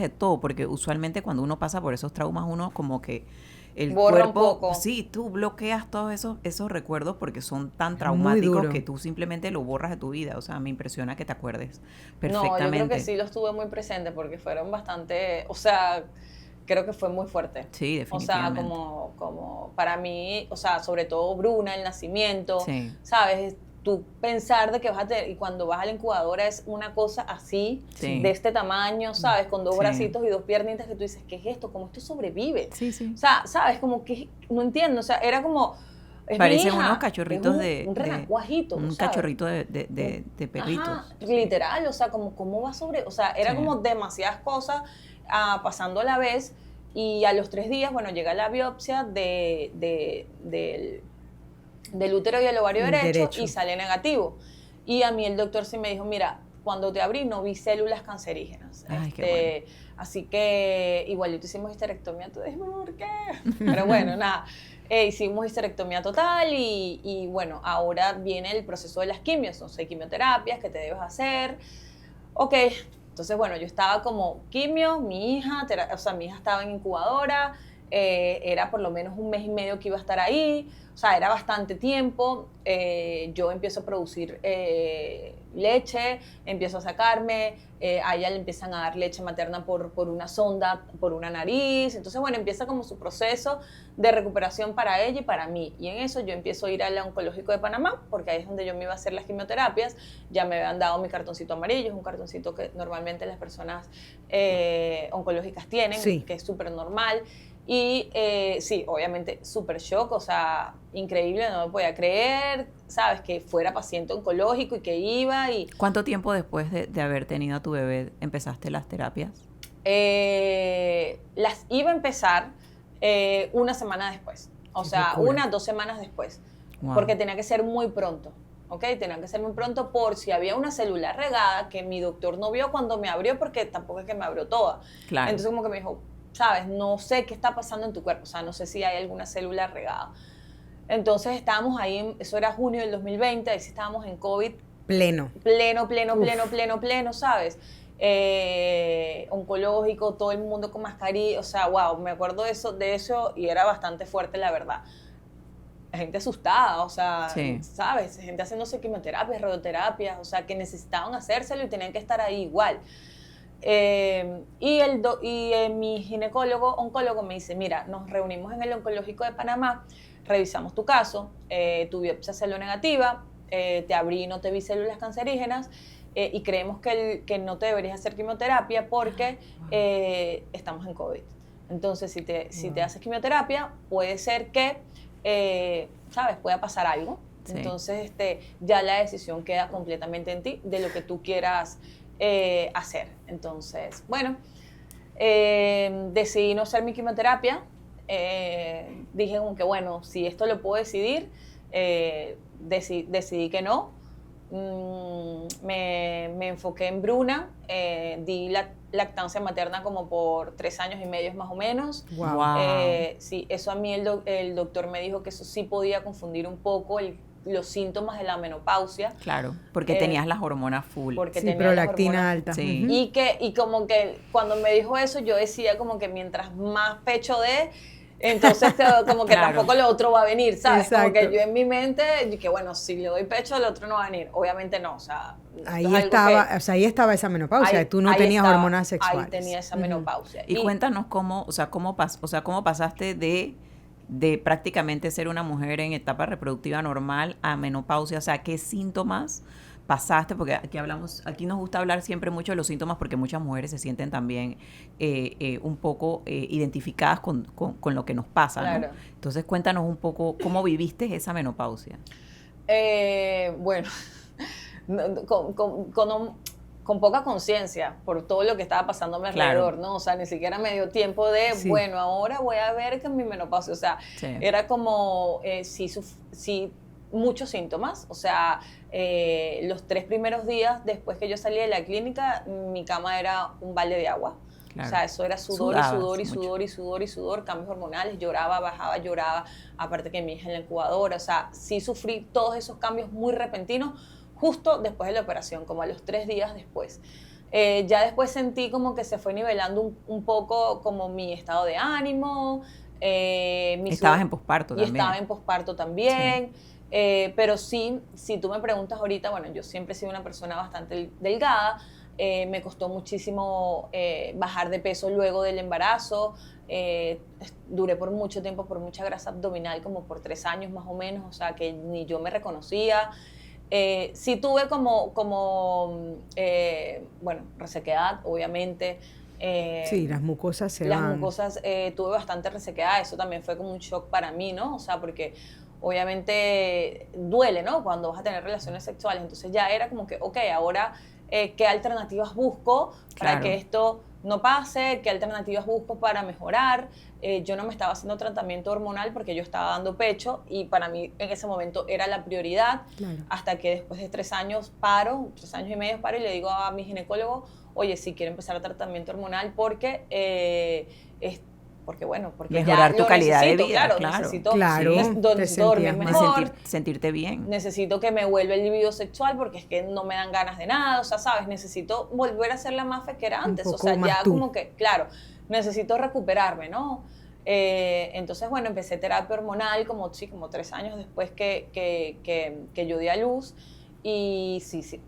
de todo, porque usualmente cuando uno pasa por esos traumas, uno como que el borra cuerpo, un poco. Sí, tú bloqueas todos esos recuerdos porque son tan traumáticos que tú simplemente lo borras de tu vida. O sea, me impresiona que te acuerdes perfectamente. No, yo creo que sí los tuve muy presentes porque fueron bastante, o sea, creo que fue muy fuerte. Sí, definitivamente. O sea, como para mí, o sea, sobre todo Bruna, el nacimiento, ¿sabes? tú pensar de que vas a tener, y cuando vas a la incubadora es una cosa así, Sí. de este tamaño, ¿sabes? Con 2 Sí. bracitos y 2 piernitas que tú dices, ¿qué es esto? ¿Cómo esto sobrevive? Sí, sí. O sea, ¿sabes? Como que, no entiendo, o sea, era como, es mi Parecen hija, unos cachorritos es un renacuajito, un ¿sabes? cachorrito de perritos. Ajá, literal, o sea, como, ¿cómo va sobre? O sea, era Sí. como demasiadas cosas pasando a la vez, y a los 3 días, bueno, llega la biopsia del útero y el ovario derecho y sale negativo. Y a mí el doctor sí me dijo, mira, cuando te abrí no vi células cancerígenas. Ay, qué bueno. Así que igualito hicimos histerectomía. Tú dices, ¿por qué? Pero bueno, nada. Hicimos histerectomía total y bueno, ahora viene el proceso de las quimios. Son 6 quimioterapias que te debes hacer. Ok, entonces bueno, yo estaba como quimio, mi hija estaba en incubadora, era por lo menos 1 mes y medio que iba a estar ahí, o sea, era bastante tiempo. Yo empiezo a producir leche, empiezo a sacarme, a ella le empiezan a dar leche materna por una sonda, por una nariz. Entonces, bueno, empieza como su proceso de recuperación para ella y para mí. Y en eso yo empiezo a ir al oncológico de Panamá, porque ahí es donde yo me iba a hacer las quimioterapias. Ya me habían dado mi cartoncito amarillo, es un cartoncito que normalmente las personas oncológicas tienen, Sí. que es súper normal. Y sí, obviamente súper shock, o sea, increíble, no me podía creer, ¿sabes? Que fuera paciente oncológico y que iba y... ¿Cuánto tiempo después de haber tenido a tu bebé empezaste las terapias? Las iba a empezar 1 semana después, o Qué sea, locura. 1 o 2 semanas después, Wow. porque tenía que ser muy pronto, ¿ok? Tenía que ser muy pronto por si había una célula regada que mi doctor no vio cuando me abrió, porque tampoco es que me abrió toda. Claro. Entonces como que me dijo, ¿sabes? No sé qué está pasando en tu cuerpo, o sea, no sé si hay alguna célula regada. Entonces estábamos ahí, eso era junio del 2020, ahí sí estábamos en COVID, Pleno. pleno, ¿sabes? Oncológico, todo el mundo con mascarilla, o sea, wow, me acuerdo de eso y era bastante fuerte, la verdad. Gente asustada, o sea, Sí. ¿sabes? Gente haciéndose quimioterapias, radioterapias, o sea, que necesitaban hacérselo y tenían que estar ahí igual. Mi ginecólogo, oncólogo, me dice, mira, nos reunimos en el oncológico de Panamá, revisamos tu caso, tu biopsia salió negativa, te abrí y no te vi células cancerígenas, y creemos que no te deberías hacer quimioterapia porque estamos en COVID. Entonces, si te haces quimioterapia, puede ser que, ¿sabes? Pueda pasar algo. Sí. Entonces, ya la decisión queda completamente en ti de lo que tú quieras hacer. Entonces, bueno, decidí no hacer mi quimioterapia. Dije como que, bueno, si esto lo puedo decidir, decidí que no. Me enfoqué en Bruna, di lactancia materna como por 3 años y medio más o menos. Wow. Wow. Sí, eso a mí el doctor me dijo que eso sí podía confundir un poco los síntomas de la menopausia. Claro, porque tenías las hormonas full. Porque Sí, tenía pero las lactina hormonas- alta. Sí. Ujú. Y como que cuando me dijo eso, yo decía como que mientras más pecho dé, entonces como que Claro. tampoco lo otro va a venir, ¿sabes? Como Exacto. que yo en mi mente, que bueno, si le doy pecho, el otro no va a venir. Obviamente no, o sea... Ahí esto es algo estaba, que- o sea, ahí estaba esa menopausia. ahí- Tú no ahí tenías estaba, hormonas sexuales. Ahí tenía esa Ujú. menopausia. Y cuéntanos cómo pasaste de prácticamente ser una mujer en etapa reproductiva normal a menopausia, o sea, qué síntomas pasaste, porque aquí nos gusta hablar siempre mucho de los síntomas porque muchas mujeres se sienten también un poco identificadas con lo que nos pasa, ¿no? Claro. Entonces cuéntanos un poco cómo viviste esa menopausia. Bueno, con poca conciencia por todo lo que estaba pasando a mi Claro. alrededor, ¿no? O sea, ni siquiera me dio tiempo de, Sí. bueno, ahora voy a ver que es mi menopausia. O sea, Sí. era como, sí, muchos síntomas. O sea, los 3 primeros días después que yo salí de la clínica, mi cama era un balde de agua. Claro. O sea, eso era sudor Sudabas y sudor y mucho. sudor y sudor y sudor, cambios hormonales, lloraba, bajaba, lloraba, aparte que mi hija en la incubadora, o sea, sí sufrí todos esos cambios muy repentinos justo después de la operación, como a los 3 días después. Ya después sentí como que se fue nivelando un poco como mi estado de ánimo. Estabas en posparto Y también. estaba en posparto también. Pero sí, si tú me preguntas ahorita, bueno, yo siempre he sido una persona bastante delgada. Me costó muchísimo bajar de peso luego del embarazo. Duré por mucho tiempo por mucha grasa abdominal, como por 3 años más o menos, o sea que ni yo me reconocía. sí tuve bueno, resequedad, obviamente. Sí, las mucosas se Las van. mucosas, tuve bastante resequedad, eso también fue como un shock para mí, ¿no? O sea, porque obviamente duele, ¿no? Cuando vas a tener relaciones sexuales. Entonces ya era como que, ok, ahora, ¿qué alternativas busco para Claro. que esto no pase? ¿Qué alternativas busco para mejorar? Yo no me estaba haciendo tratamiento hormonal porque yo estaba dando pecho y para mí en ese momento era la prioridad. Claro. Hasta que después de 3 años paro, 3 años y medio paro y le digo a mi ginecólogo, oye, sí quiero empezar el tratamiento hormonal porque porque Mejorar ya tu lo calidad de necesito, vida, claro. Necesito, Claro, te necesito dormir sentías mejor, sentirte bien. necesito que me vuelva el libido sexual porque es que no me dan ganas de nada, o sea, ¿sabes? Necesito volver a ser la Mafe que era antes, o poco sea, más ya tú. como que, claro, necesito recuperarme, ¿no? Entonces, bueno, empecé terapia hormonal como 3 años después que yo di a luz y sí,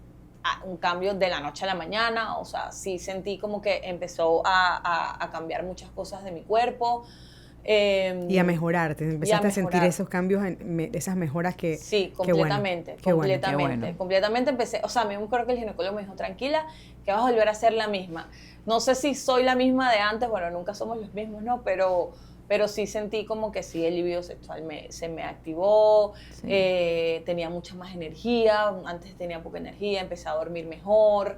un cambio de la noche a la mañana, o sea, sí sentí como que empezó a cambiar muchas cosas de mi cuerpo. Y a mejorar, te empezaste a sentir mejorar. esos cambios, esas mejoras que... Sí, qué bueno, completamente, qué bueno. completamente, Qué bueno. completamente empecé, o sea, a mí me acuerdo que el ginecólogo me dijo, tranquila, que vas a volver a ser la misma. No sé si soy la misma de antes, bueno, nunca somos los mismos, ¿no? Pero sí sentí como que sí, el libido sexual se me activó, Sí. tenía mucha más energía, antes tenía poca energía, empecé a dormir mejor.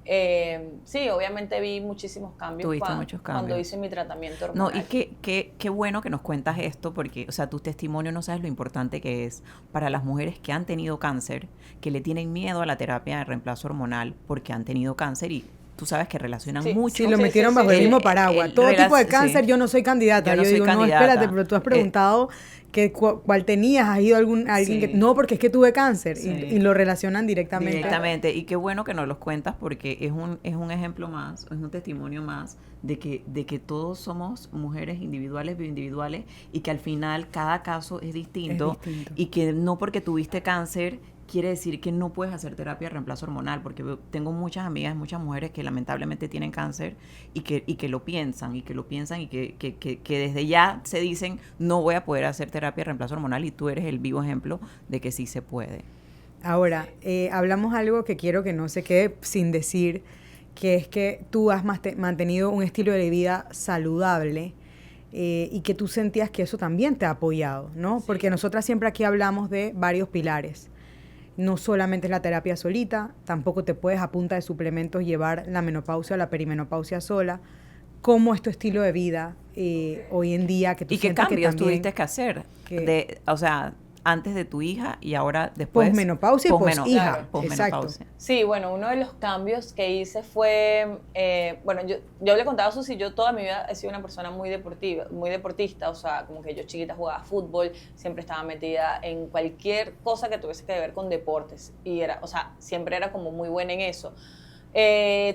Sí, obviamente vi muchísimos cambios, Tuviste muchos cambios. cuando hice mi tratamiento No, hormonal. y qué bueno que nos cuentas esto, porque, o sea, tu testimonio no sabes lo importante que es para las mujeres que han tenido cáncer, que le tienen miedo a la terapia de reemplazo hormonal porque han tenido cáncer y tú sabes que relacionan Sí. mucho. Sí, lo metieron bajo el mismo paraguas. Todo tipo de cáncer, sí. yo no soy candidata. Yo no soy digo, candidata. no, espérate, pero tú has preguntado cuál tenías, has ido a alguien Sí. que... No, porque es que tuve cáncer. Sí. Y lo relacionan directamente. Directamente. Y qué bueno que nos los cuentas porque es un ejemplo más, es un testimonio más de que todos somos mujeres individuales, bioindividuales y que al final cada caso es distinto. Y que no porque tuviste cáncer quiere decir que no puedes hacer terapia de reemplazo hormonal, porque tengo muchas amigas, muchas mujeres que lamentablemente tienen cáncer y que lo piensan y que desde ya se dicen no voy a poder hacer terapia de reemplazo hormonal y tú eres el vivo ejemplo de que sí se puede. Ahora, hablamos algo que quiero que no se quede sin decir, que es que tú has mantenido un estilo de vida saludable y que tú sentías que eso también te ha apoyado, ¿no? Sí. Porque nosotras siempre aquí hablamos de varios pilares. No solamente es la terapia solita, tampoco te puedes a punta de suplementos llevar la menopausia o la perimenopausia sola. ¿Cómo es tu estilo de vida hoy en día? Que tú ¿Y qué sientes cambios que también, tuviste que hacer? O sea, antes de tu hija y ahora después. Posmenopausia y poshija. Claro. Posmenopausia. Sí, bueno, uno de los cambios que hice fue, bueno, yo le contaba a Susi, yo toda mi vida he sido una persona muy deportista, o sea, como que yo chiquita jugaba fútbol, siempre estaba metida en cualquier cosa que tuviese que ver con deportes y o sea, siempre era como muy buena en eso.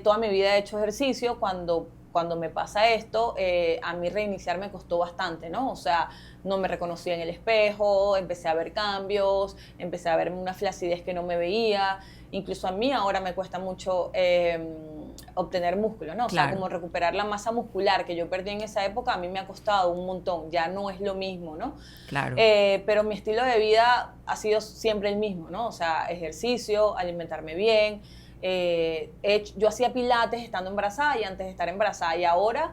Toda mi vida he hecho ejercicio, cuando me pasa esto, a mí reiniciar me costó bastante, ¿no? O sea, no me reconocía en el espejo, empecé a ver cambios, empecé a ver una flacidez que no me veía. Incluso a mí ahora me cuesta mucho obtener músculo, ¿no? O Claro. sea, como recuperar la masa muscular que yo perdí en esa época, a mí me ha costado un montón, ya no es lo mismo, ¿no? Claro. Pero mi estilo de vida ha sido siempre el mismo, ¿no? O sea, ejercicio, alimentarme bien. Yo hacía pilates estando embarazada y antes de estar embarazada y ahora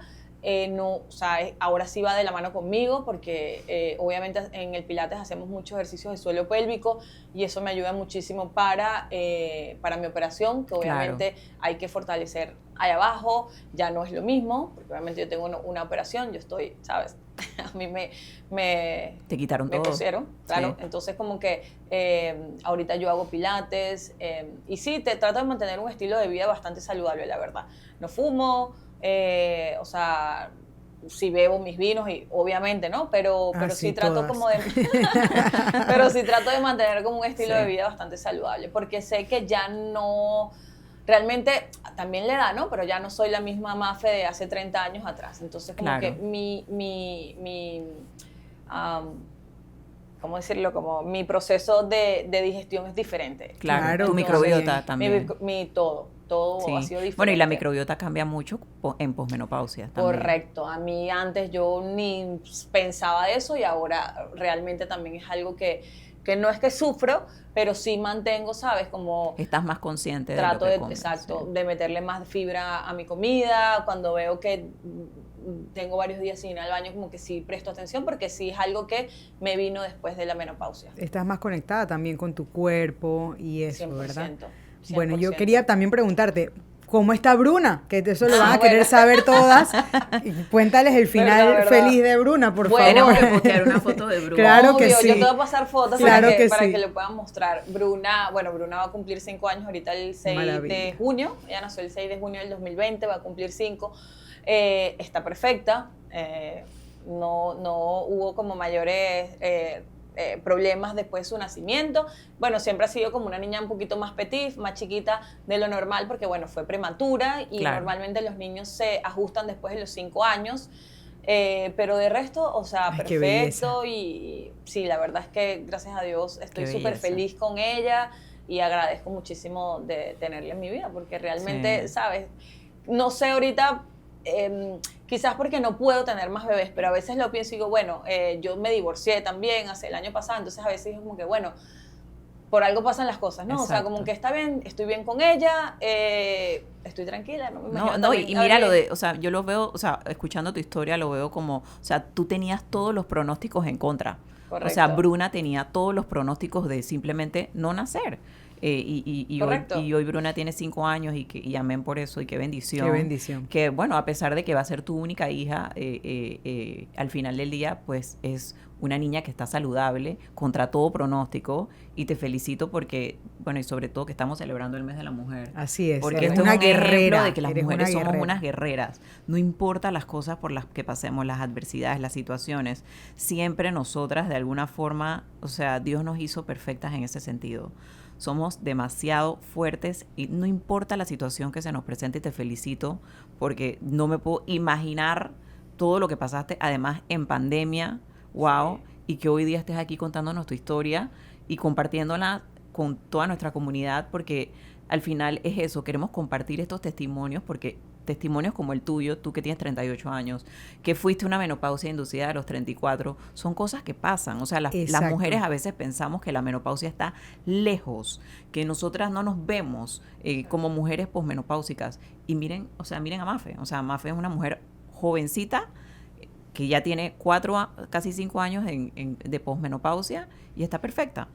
no, o sea, ahora sí va de la mano conmigo porque obviamente en el pilates hacemos muchos ejercicios de suelo pélvico y eso me ayuda muchísimo para mi operación, que obviamente hay que fortalecer ahí abajo, ya no es lo mismo, porque obviamente yo tengo una operación, yo estoy, ¿sabes? A mí te quitaron me todo. cosieron, claro. Sí. Entonces como que ahorita yo hago pilates y sí, trato de mantener un estilo de vida bastante saludable, la verdad. No fumo, o sea, sí bebo mis vinos y obviamente, ¿no? Pero sí trato todas. como de pero sí trato de mantener como un estilo Sí. de vida bastante saludable, porque sé que ya no realmente también le da, ¿no? Pero ya no soy la misma Mafe de hace 30 años atrás. Entonces, como Claro. que ¿cómo decirlo? Como mi proceso de digestión es diferente. Claro, Claro, tu microbiota también. también. Mi todo. todo Sí. ha sido diferente. Bueno, y la microbiota cambia mucho en posmenopausia también. Correcto. A mí antes yo ni pensaba eso y ahora realmente también es algo que no es que sufro, pero sí mantengo, ¿sabes? Como Estás más consciente de trato lo que de, comes, exacto, sí. de meterle más fibra a mi comida. Cuando veo que tengo varios días sin ir al baño, como que sí presto atención, porque sí es algo que me vino después de la menopausia. Estás más conectada también con tu cuerpo y eso, 100%, ¿verdad? 100%. Bueno, yo quería también preguntarte, ¿cómo está Bruna? Que eso lo van a querer bueno. saber todas. Y cuéntales el final Verdad. feliz de Bruna, por Bueno, favor. Tenemos que postear una foto de Bruna. Claro que Obvio, sí. yo te voy a pasar fotos Claro que para sí. que le puedan mostrar. Bruna va a cumplir 5 años ahorita el 6 Maravilla. de junio. Ella nació el 6 de junio del 2020, va a cumplir 5. Está perfecta. No hubo como mayores problemas después de su nacimiento. Bueno, siempre ha sido como una niña un poquito más petit, más chiquita de lo normal, porque bueno, fue prematura y Claro. normalmente los niños se ajustan después de los 5 años. Pero de resto, o sea, Ay, qué belleza. perfecto y sí, la verdad es que gracias a Dios estoy Qué súper belleza. feliz con ella y agradezco muchísimo de tenerla en mi vida porque realmente, Sí. ¿sabes? No sé ahorita, quizás porque no puedo tener más bebés, pero a veces lo pienso y digo, bueno, yo me divorcié también hace el año pasado, entonces a veces es como que, bueno, por algo pasan las cosas, ¿no? O sea, Exacto. como que está bien, estoy bien con ella, estoy tranquila, no me imagino No, y también mira lo alguien- de, o sea, yo lo veo, o sea, escuchando tu historia lo veo como, o sea, tú tenías todos los pronósticos en contra. O sea, Correcto. Bruna tenía todos los pronósticos de simplemente no nacer. Correcto. Y hoy Bruna tiene 5 años y amén por eso y qué bendición. Qué bendición. Que bueno, a pesar de que va a ser tu única hija, al final del día, pues es una niña que está saludable contra todo pronóstico y te felicito porque, bueno, y sobre todo que estamos celebrando el mes de la mujer. Así es, Porque eres esto una es un ejemplo guerrera, de que las eres mujeres una somos guerrera. unas guerreras. No importa las cosas por las que pasemos, las adversidades, las situaciones, siempre nosotras de alguna forma, o sea, Dios nos hizo perfectas en ese sentido. Somos demasiado fuertes y no importa la situación que se nos presente y te felicito porque no me puedo imaginar todo lo que pasaste, además en pandemia, wow, y que hoy día estés aquí contándonos tu historia y compartiéndola con toda nuestra comunidad porque al final es eso, queremos compartir estos testimonios porque testimonios como el tuyo, tú que tienes 38 años, que fuiste una menopausia inducida a los 34, son cosas que pasan. O sea, las Exacto. mujeres a veces pensamos que la menopausia está lejos, que nosotras no nos vemos como mujeres posmenopáusicas. Y miren, o sea, miren a Mafe. O sea, Mafe es una mujer jovencita que ya tiene casi 5 años de posmenopausia y está perfecta.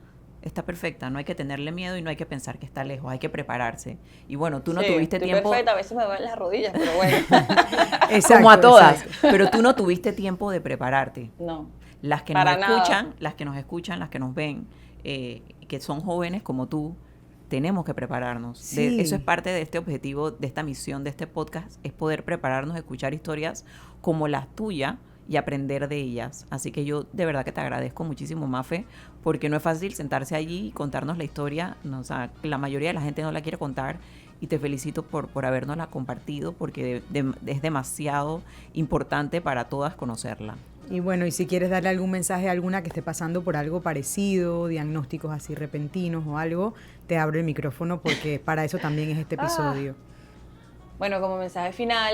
Está perfecta, no hay que tenerle miedo y no hay que pensar que está lejos, hay que prepararse. Y bueno, tú no Sí, tuviste estoy tiempo, perfecta, a veces me duelen las rodillas, pero bueno, Exacto, como a todas, exacto. pero tú no tuviste tiempo de prepararte. no. Las que nos Para nada. escuchan, las que nos escuchan, las que nos ven, que son jóvenes como tú, tenemos que prepararnos. Sí. Eso es parte de este objetivo, de esta misión, de este podcast, es poder prepararnos, escuchar historias como las tuyas y aprender de ellas. Así que yo de verdad que te agradezco muchísimo, Mafe, porque no es fácil sentarse allí y contarnos la historia. No, o sea, la mayoría de la gente no la quiere contar y te felicito por habernosla compartido porque es demasiado importante para todas conocerla. Y bueno, y si quieres darle algún mensaje a alguna que esté pasando por algo parecido, diagnósticos así repentinos o algo, te abro el micrófono porque para eso también es este episodio. Bueno, como mensaje final,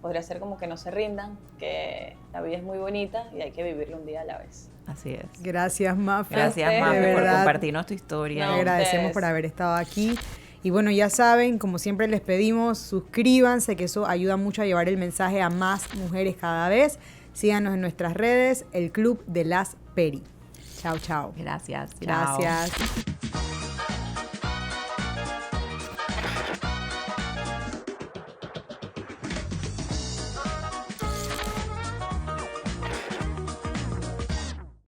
podría ser como que no se rindan, que la vida es muy bonita y hay que vivirla un día a la vez. Así es. Gracias, Mafe. Gracias, De Mafe, por verdad. compartirnos tu historia. No, Le agradecemos ustedes. por haber estado aquí. Y bueno, ya saben, como siempre les pedimos, suscríbanse, que eso ayuda mucho a llevar el mensaje a más mujeres cada vez. Síganos en nuestras redes, el Club de las Peri. Chao, chao. Gracias. Chao. Gracias.